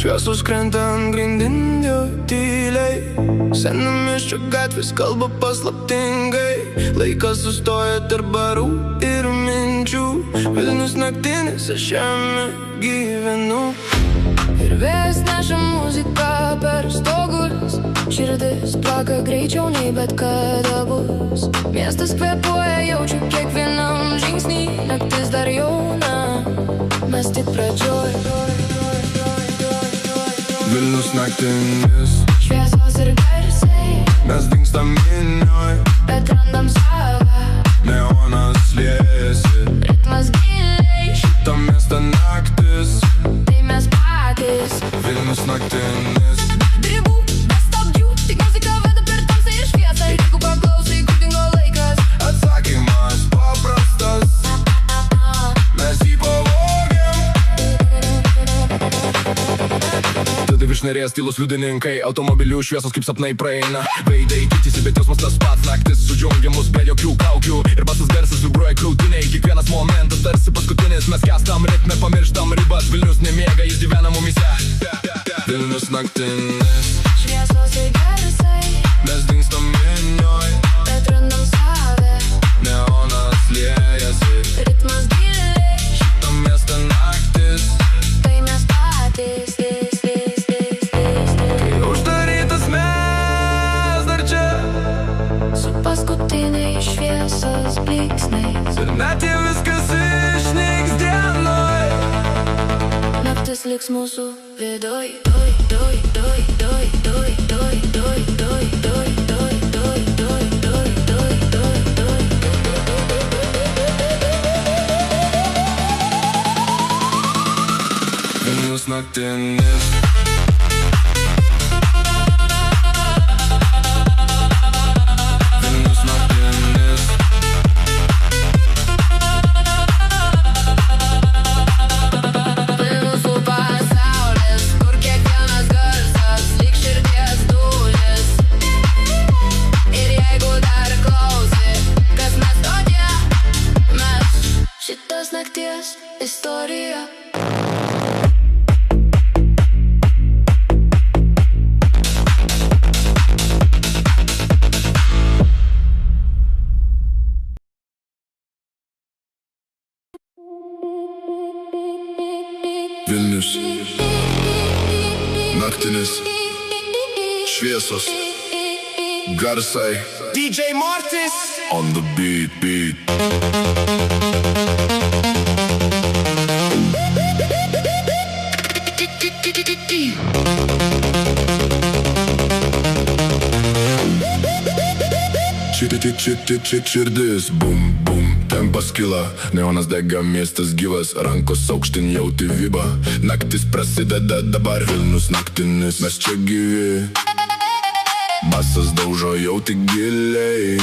Šviesos krenta ant grindinių tyliai, senamiesčio gatvės kalba paslaptingai. Laikas sustoja tarp barų ir minčių, Vilnius naktinis, aš jame gyvenu. Ir vėjas neša muziką per stogus, širdis plaka greičiau nei bet kada bus. Miestas kvėpuoja, jaučiu kiekvienam žingsnį, naktis dar jauna, mes tik pradžioj. Vilnius naktinis, šviesos ir garsai, mes dingstam minioj, bet randam savą. Neonas liejasi, ritmas giliai, šitą miestą naktis, tai mes patys. Vilnius naktinis, ribų be stabdžių, tik muzika veda per tamsą ir šviesą. Ir jeigu paklausai, kur dingo laikas, atsakymas paprastas, mes jį pavogėm. Iš Neries tylus liudininkai, automobilių šviesos kaip sapnai praeina. Veidai kitisi, bet jausmas tas pats, naktis sudžiungiamus be jokių kaukių. Ir basas garsas vibruoja krūtiniai, kiekvienas momentas tarsi paskutinis. Mes kestam ritme, pamirštam ribas, Vilnius nemiega, jis gyvena mumyse. Vilnius naktinis, šviesos ir garsai, mes dingstam minioj, bet randam savę. Neonas liejasi, ritmas giliai, šitą miestą naktis, tai mes patys. Paskutiniai šviesos blyksniais, ir net jei viskas išnyks dienoj, naktis liks mūsų viduj. Vilnius naktinis, nakties istorija. Vilnius naktinis, šviesos, garsai, DJ Mortis on the beat. Širdis, bum, bum, tempas kyla, neonas dega, miestas gyvas, rankos aukštin jauti vibą. Naktis prasideda dabar, Vilnius naktinis, mes čia gyvi. Basas daužo jau tik giliai,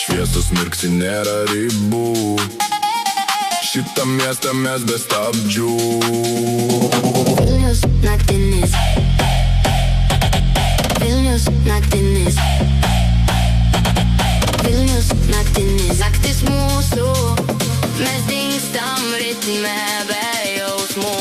šviesos mirksi, nėra ribų, šitą miestą mes be stabdžių. Vilnius naktinis, Vilnius naktinis, Vilnius naktinis, naktis mūsų, mes dingstam ritme be jausmų.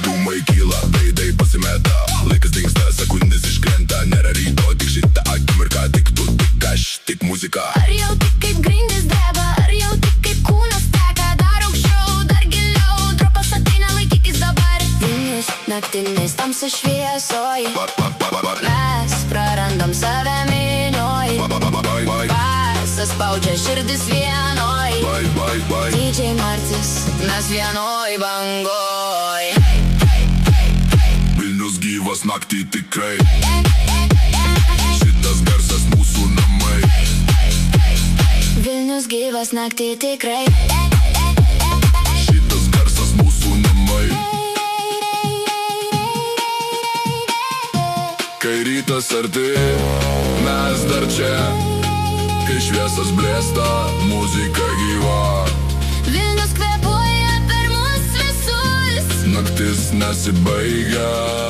Dūmai kyla, veidai pasimeta, laikas dingsta, sekundės iškrenta, nėra ryto, tik šitą akimirką, tik tu, tik aš, tik muzika. Ar jau tik kaip grindis dreba, ar jau tik kaip kūnas teka, dar aukščiau, dar giliau, dropas ateina, laikykis dabar. Vilnius naktinis, tamsa šviesoj, mes prarandam save minioj, basas spaudžia širdis vienoj, DJ Martis, mes vienoj bangoj. Vilnius gyvas naktį tikrai, šitas garsas mūsų namai. Vilnius gyvas naktį tikrai, šitas garsas mūsų namai. Kai rytas arti, mes dar čia. Kai šviesas blėsta, muzika gyva. Vilnius kvėpuoja per mus visus. Naktis nesibaigia.